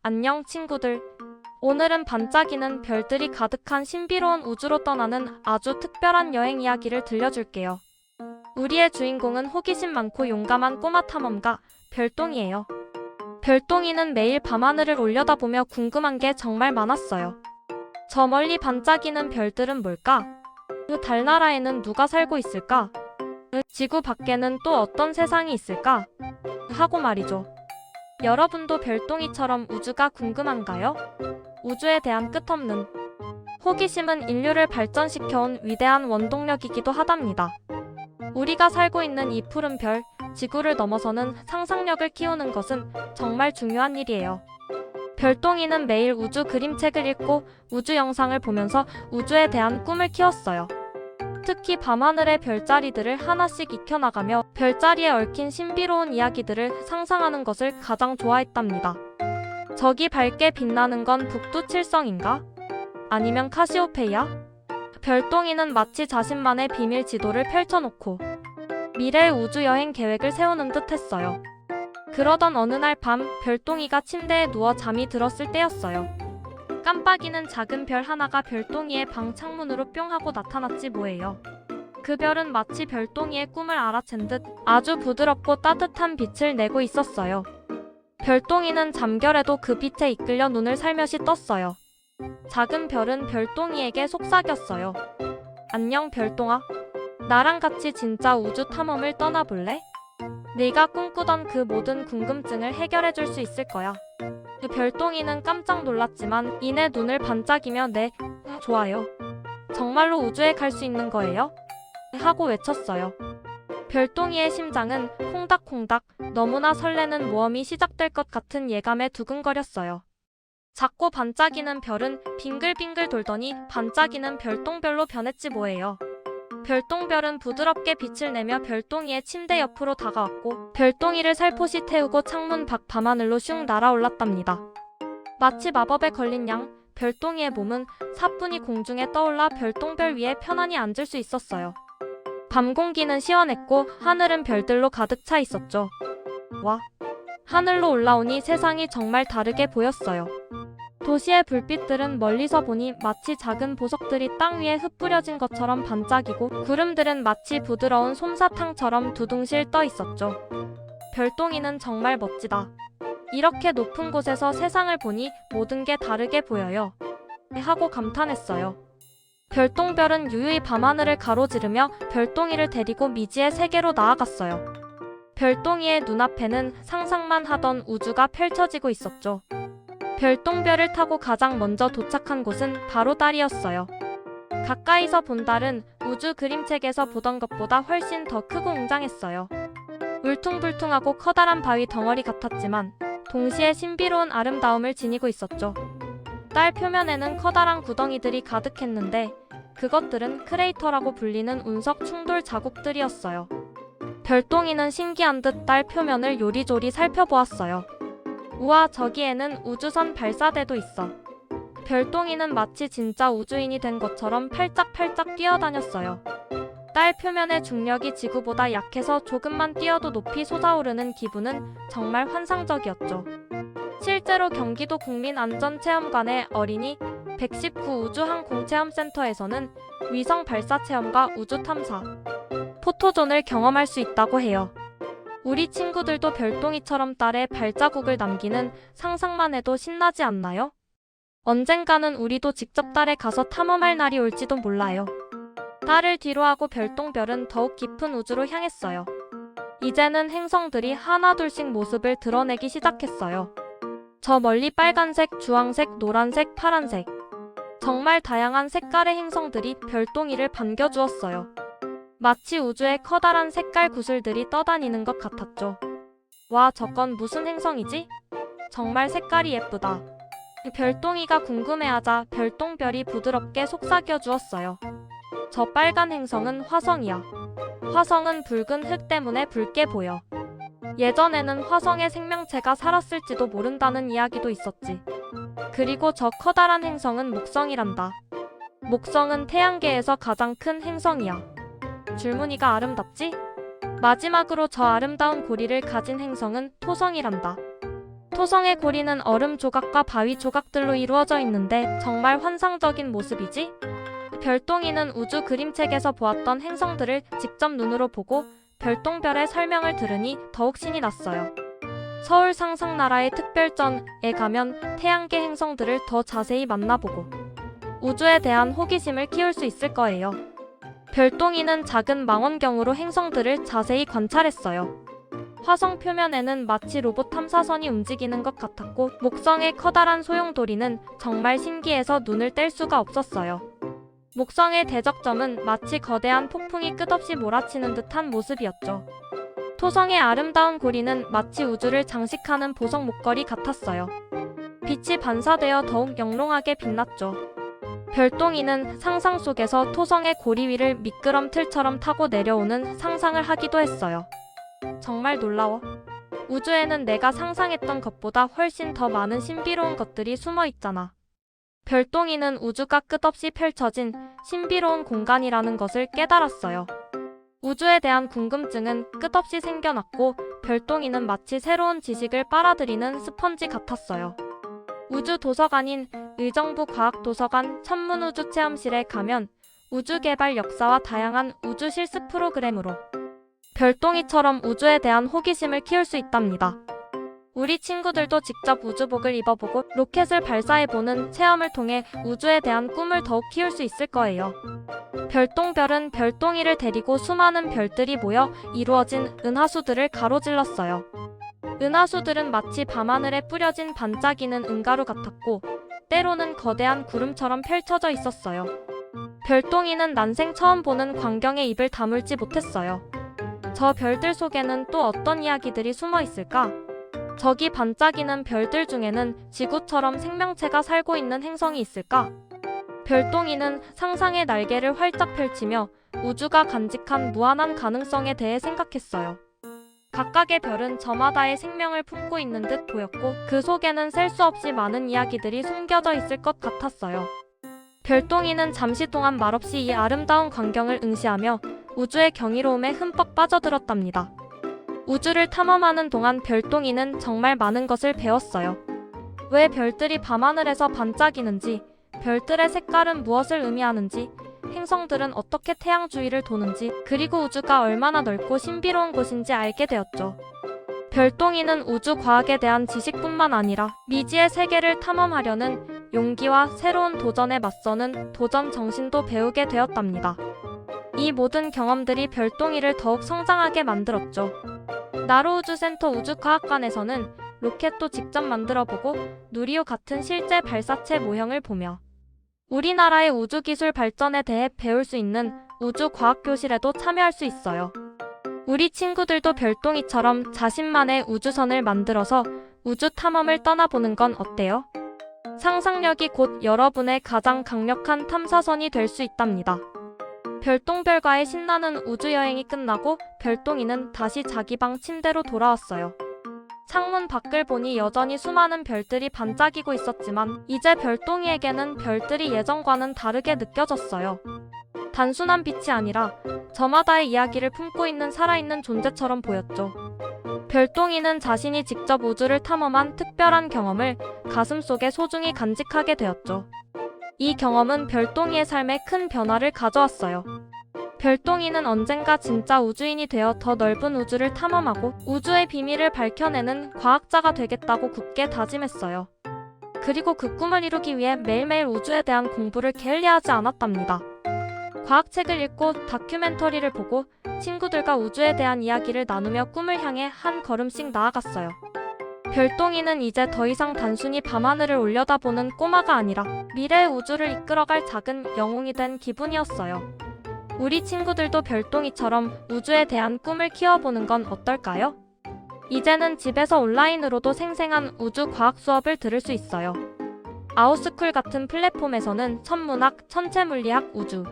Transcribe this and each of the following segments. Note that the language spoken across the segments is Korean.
안녕 친구들. 오늘은 반짝이는 별들이 가득한 신비로운 우주로 떠나는 아주 특별한 여행 이야기를 들려줄게요. 우리의 주인공은 호기심 많고 용감한 꼬마 탐험가 별똥이에요. 별똥이는 매일 밤하늘을 올려다보며 궁금한 게 정말 많았어요. 저 멀리 반짝이는 별들은 뭘까? 그 달나라에는 누가 살고 있을까? 지구 밖에는 또 어떤 세상이 있을까? 하고 말이죠. 여러분도 별똥이처럼 우주가 궁금한가요? 우주에 대한 끝없는 호기심은 인류를 발전시켜온 위대한 원동력이기도 하답니다. 우리가 살고 있는 이 푸른 별, 지구를 넘어서는 상상력을 키우는 것은 정말 중요한 일이에요. 별똥이는 매일 우주 그림책을 읽고 우주 영상을 보면서 우주에 대한 꿈을 키웠어요. 특히 밤하늘의 별자리들을 하나씩 익혀나가며 별자리에 얽힌 신비로운 이야기들을 상상하는 것을 가장 좋아했답니다. 저기 밝게 빛나는 건 북두칠성인가? 아니면 카시오페이아? 별똥이는 마치 자신만의 비밀 지도를 펼쳐놓고 미래의 우주여행 계획을 세우는 듯 했어요. 그러던 어느 날 밤, 별똥이가 침대에 누워 잠이 들었을 때였어요. 깜빡이는 작은 별 하나가 별똥이의 방 창문으로 뿅 하고 나타났지 뭐예요. 그 별은 마치 별똥이의 꿈을 알아챈 듯 아주 부드럽고 따뜻한 빛을 내고 있었어요. 별똥이는 잠결에도 그 빛에 이끌려 눈을 살며시 떴어요. 작은 별은 별똥이에게 속삭였어요. 안녕 별똥아. 나랑 같이 진짜 우주 탐험을 떠나볼래? 네가 꿈꾸던 그 모든 궁금증을 해결해줄 수 있을 거야. 별똥이는 깜짝 놀랐지만 이내 눈을 반짝이며 네, 좋아요. 정말로 우주에 갈 수 있는 거예요? 하고 외쳤어요. 별똥이의 심장은 콩닥콩닥 너무나 설레는 모험이 시작될 것 같은 예감에 두근거렸어요. 작고 반짝이는 별은 빙글빙글 돌더니 반짝이는 별똥별로 변했지 뭐예요. 별똥별은 부드럽게 빛을 내며 별똥이의 침대 옆으로 다가왔고 별똥이를 살포시 태우고 창문 밖 밤하늘로 슝 날아올랐답니다. 마치 마법에 걸린 양, 별똥이의 몸은 사뿐히 공중에 떠올라 별똥별 위에 편안히 앉을 수 있었어요. 밤 공기는 시원했고 하늘은 별들로 가득 차 있었죠. 와, 하늘로 올라오니 세상이 정말 다르게 보였어요. 도시의 불빛들은 멀리서 보니 마치 작은 보석들이 땅 위에 흩뿌려진 것처럼 반짝이고 구름들은 마치 부드러운 솜사탕처럼 두둥실 떠 있었죠. 별똥이는 정말 멋지다. 이렇게 높은 곳에서 세상을 보니 모든 게 다르게 보여요. 하고 감탄했어요. 별똥별은 유유히 밤하늘을 가로지르며 별똥이를 데리고 미지의 세계로 나아갔어요. 별똥이의 눈앞에는 상상만 하던 우주가 펼쳐지고 있었죠. 별똥별을 타고 가장 먼저 도착한 곳은 바로 달이었어요. 가까이서 본 달은 우주 그림책에서 보던 것보다 훨씬 더 크고 웅장했어요. 울퉁불퉁하고 커다란 바위 덩어리 같았지만 동시에 신비로운 아름다움을 지니고 있었죠. 달 표면에는 커다란 구덩이들이 가득했는데 그것들은 크레이터라고 불리는 운석 충돌 자국들이었어요. 별똥이는 신기한 듯 달 표면을 요리조리 살펴보았어요. 우와, 저기에는 우주선 발사대도 있어. 별똥이는 마치 진짜 우주인이 된 것처럼 팔짝팔짝 뛰어다녔어요. 달 표면의 중력이 지구보다 약해서 조금만 뛰어도 높이 솟아오르는 기분은 정말 환상적이었죠. 실제로 경기도 국민안전체험관의 어린이 119 우주항공체험센터에서는 위성 발사 체험과 우주 탐사, 포토존을 경험할 수 있다고 해요. 우리 친구들도 별똥이처럼 달에 발자국을 남기는 상상만 해도 신나지 않나요? 언젠가는 우리도 직접 달에 가서 탐험할 날이 올지도 몰라요. 달을 뒤로하고 별똥별은 더욱 깊은 우주로 향했어요. 이제는 행성들이 하나둘씩 모습을 드러내기 시작했어요. 저 멀리 빨간색, 주황색, 노란색, 파란색. 정말 다양한 색깔의 행성들이 별똥이를 반겨주었어요. 마치 우주에 커다란 색깔 구슬들이 떠다니는 것 같았죠. 와, 저건 무슨 행성이지? 정말 색깔이 예쁘다. 별똥이가 궁금해하자 별똥별이 부드럽게 속삭여 주었어요. 저 빨간 행성은 화성이야. 화성은 붉은 흙 때문에 붉게 보여. 예전에는 화성에 생명체가 살았을지도 모른다는 이야기도 있었지. 그리고 저 커다란 행성은 목성이란다. 목성은 태양계에서 가장 큰 행성이야. 줄무늬가 아름답지? 마지막으로 저 아름다운 고리를 가진 행성은 토성이란다. 토성의 고리는 얼음 조각과 바위 조각들로 이루어져 있는데 정말 환상적인 모습이지? 별똥이는 우주 그림책에서 보았던 행성들을 직접 눈으로 보고 별똥별의 설명을 들으니 더욱 신이 났어요. 서울 상상나라의 특별전에 가면 태양계 행성들을 더 자세히 만나보고 우주에 대한 호기심을 키울 수 있을 거예요. 별똥이는 작은 망원경으로 행성들을 자세히 관찰했어요. 화성 표면에는 마치 로봇 탐사선이 움직이는 것 같았고 목성의 커다란 소용돌이는 정말 신기해서 눈을 뗄 수가 없었어요. 목성의 대적점은 마치 거대한 폭풍이 끝없이 몰아치는 듯한 모습이었죠. 토성의 아름다운 고리는 마치 우주를 장식하는 보석 목걸이 같았어요. 빛이 반사되어 더욱 영롱하게 빛났죠. 별똥이는 상상 속에서 토성의 고리 위를 미끄럼틀처럼 타고 내려오는 상상을 하기도 했어요. 정말 놀라워. 우주에는 내가 상상했던 것보다 훨씬 더 많은 신비로운 것들이 숨어 있잖아. 별똥이는 우주가 끝없이 펼쳐진 신비로운 공간이라는 것을 깨달았어요. 우주에 대한 궁금증은 끝없이 생겨났고 별똥이는 마치 새로운 지식을 빨아들이는 스펀지 같았어요. 우주 도서관인 의정부 과학도서관 천문우주체험실에 가면 우주개발 역사와 다양한 우주 실습 프로그램으로 별똥이처럼 우주에 대한 호기심을 키울 수 있답니다. 우리 친구들도 직접 우주복을 입어보고 로켓을 발사해보는 체험을 통해 우주에 대한 꿈을 더욱 키울 수 있을 거예요. 별똥별은 별똥이를 데리고 수많은 별들이 모여 이루어진 은하수들을 가로질렀어요. 은하수들은 마치 밤하늘에 뿌려진 반짝이는 은가루 같았고 때로는 거대한 구름처럼 펼쳐져 있었어요. 별똥이는 난생 처음 보는 광경에 입을 다물지 못했어요. 저 별들 속에는 또 어떤 이야기들이 숨어 있을까? 저기 반짝이는 별들 중에는 지구처럼 생명체가 살고 있는 행성이 있을까? 별똥이는 상상의 날개를 활짝 펼치며 우주가 간직한 무한한 가능성에 대해 생각했어요. 각각의 별은 저마다의 생명을 품고 있는 듯 보였고 그 속에는 셀 수 없이 많은 이야기들이 숨겨져 있을 것 같았어요. 별똥이는 잠시 동안 말없이 이 아름다운 광경을 응시하며 우주의 경이로움에 흠뻑 빠져들었답니다. 우주를 탐험하는 동안 별똥이는 정말 많은 것을 배웠어요. 왜 별들이 밤하늘에서 반짝이는지, 별들의 색깔은 무엇을 의미하는지, 행성들은 어떻게 태양 주위를 도는지, 그리고 우주가 얼마나 넓고 신비로운 곳인지 알게 되었죠. 별똥이는 우주 과학에 대한 지식뿐만 아니라 미지의 세계를 탐험하려는 용기와 새로운 도전에 맞서는 도전 정신도 배우게 되었답니다. 이 모든 경험들이 별똥이를 더욱 성장하게 만들었죠. 나로우주센터 우주과학관에서는 로켓도 직접 만들어보고 누리호 같은 실제 발사체 모형을 보며 우리나라의 우주기술 발전에 대해 배울 수 있는 우주과학교실에도 참여할 수 있어요. 우리 친구들도 별똥이처럼 자신만의 우주선을 만들어서 우주 탐험을 떠나보는 건 어때요? 상상력이 곧 여러분의 가장 강력한 탐사선이 될 수 있답니다. 별똥별과의 신나는 우주여행이 끝나고 별똥이는 다시 자기 방 침대로 돌아왔어요. 창문 밖을 보니 여전히 수많은 별들이 반짝이고 있었지만 이제 별똥이에게는 별들이 예전과는 다르게 느껴졌어요. 단순한 빛이 아니라 저마다의 이야기를 품고 있는 살아있는 존재처럼 보였죠. 별똥이는 자신이 직접 우주를 탐험한 특별한 경험을 가슴속에 소중히 간직하게 되었죠. 이 경험은 별똥이의 삶에 큰 변화를 가져왔어요. 별똥이는 언젠가 진짜 우주인이 되어 더 넓은 우주를 탐험하고 우주의 비밀을 밝혀내는 과학자가 되겠다고 굳게 다짐했어요. 그리고 그 꿈을 이루기 위해 매일매일 우주에 대한 공부를 게을리하지 않았답니다. 과학책을 읽고 다큐멘터리를 보고 친구들과 우주에 대한 이야기를 나누며 꿈을 향해 한 걸음씩 나아갔어요. 별똥이는 이제 더 이상 단순히 밤하늘을 올려다보는 꼬마가 아니라 미래의 우주를 이끌어갈 작은 영웅이 된 기분이었어요. 우리 친구들도 별똥이처럼 우주에 대한 꿈을 키워보는 건 어떨까요? 이제는 집에서 온라인으로도 생생한 우주 과학 수업을 들을 수 있어요. 아웃스쿨 같은 플랫폼에서는 천문학, 천체물리학, 우주,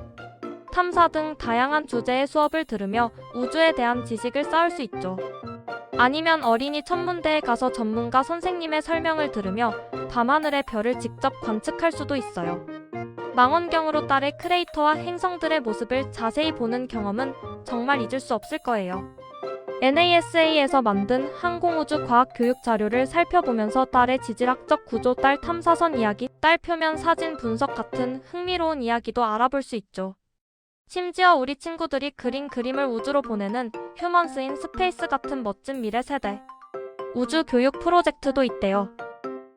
탐사 등 다양한 주제의 수업을 들으며 우주에 대한 지식을 쌓을 수 있죠. 아니면 어린이 천문대에 가서 전문가 선생님의 설명을 들으며 밤하늘의 별을 직접 관측할 수도 있어요. 망원경으로 달의 크레이터와 행성들의 모습을 자세히 보는 경험은 정말 잊을 수 없을 거예요. NASA에서 만든 항공우주 과학 교육 자료를 살펴보면서 달의 지질학적 구조, 달 탐사선 이야기, 달 표면 사진 분석 같은 흥미로운 이야기도 알아볼 수 있죠. 심지어 우리 친구들이 그린 그림을 우주로 보내는 휴먼스 인 스페이스 같은 멋진 미래 세대 우주 교육 프로젝트도 있대요.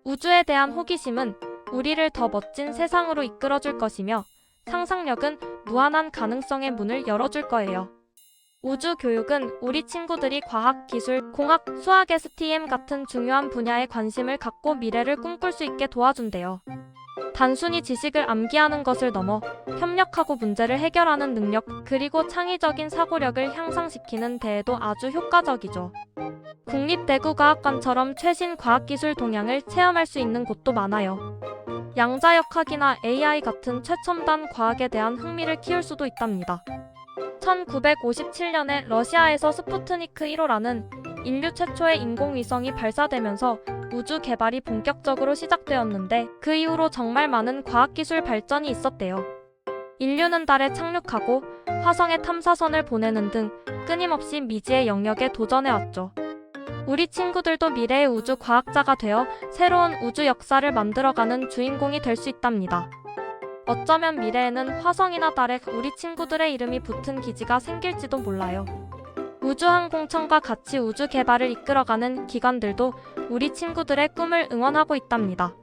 우주에 대한 호기심은 우리를 더 멋진 세상으로 이끌어줄 것이며 상상력은 무한한 가능성의 문을 열어줄 거예요. 우주 교육은 우리 친구들이 과학, 기술, 공학, 수학, STEM 같은 중요한 분야에 관심을 갖고 미래를 꿈꿀 수 있게 도와준대요. 단순히 지식을 암기하는 것을 넘어 협력하고 문제를 해결하는 능력, 그리고 창의적인 사고력을 향상시키는 데에도 아주 효과적이죠. 국립대구과학관처럼 최신 과학기술 동향을 체험할 수 있는 곳도 많아요. 양자역학이나 AI 같은 최첨단 과학에 대한 흥미를 키울 수도 있답니다. 1957년에 러시아에서 스푸트니크 1호라는 인류 최초의 인공위성이 발사되면서 우주 개발이 본격적으로 시작되었는데 그 이후로 정말 많은 과학기술 발전이 있었대요. 인류는 달에 착륙하고 화성에 탐사선을 보내는 등 끊임없이 미지의 영역에 도전해왔죠. 우리 친구들도 미래의 우주 과학자가 되어 새로운 우주 역사를 만들어가는 주인공이 될 수 있답니다. 어쩌면 미래에는 화성이나 달에 우리 친구들의 이름이 붙은 기지가 생길지도 몰라요. 우주항공청과 같이 우주 개발을 이끌어가는 기관들도 우리 친구들의 꿈을 응원하고 있답니다.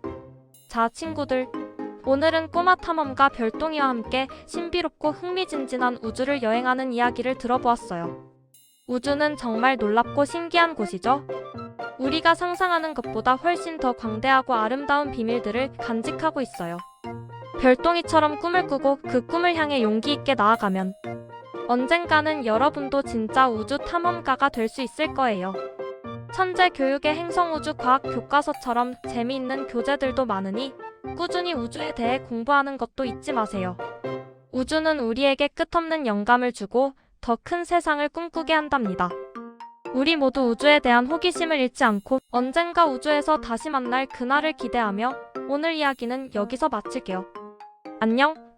자, 친구들. 오늘은 꼬마 탐험가 별똥이와 함께 신비롭고 흥미진진한 우주를 여행하는 이야기를 들어보았어요. 우주는 정말 놀랍고 신기한 곳이죠? 우리가 상상하는 것보다 훨씬 더 광대하고 아름다운 비밀들을 간직하고 있어요. 별똥이처럼 꿈을 꾸고 그 꿈을 향해 용기 있게 나아가면 언젠가는 여러분도 진짜 우주 탐험가가 될 수 있을 거예요. 천재 교육의 행성우주 과학 교과서처럼 재미있는 교재들도 많으니 꾸준히 우주에 대해 공부하는 것도 잊지 마세요. 우주는 우리에게 끝없는 영감을 주고 더 큰 세상을 꿈꾸게 한답니다. 우리 모두 우주에 대한 호기심을 잃지 않고 언젠가 우주에서 다시 만날 그날을 기대하며 오늘 이야기는 여기서 마칠게요. 안녕!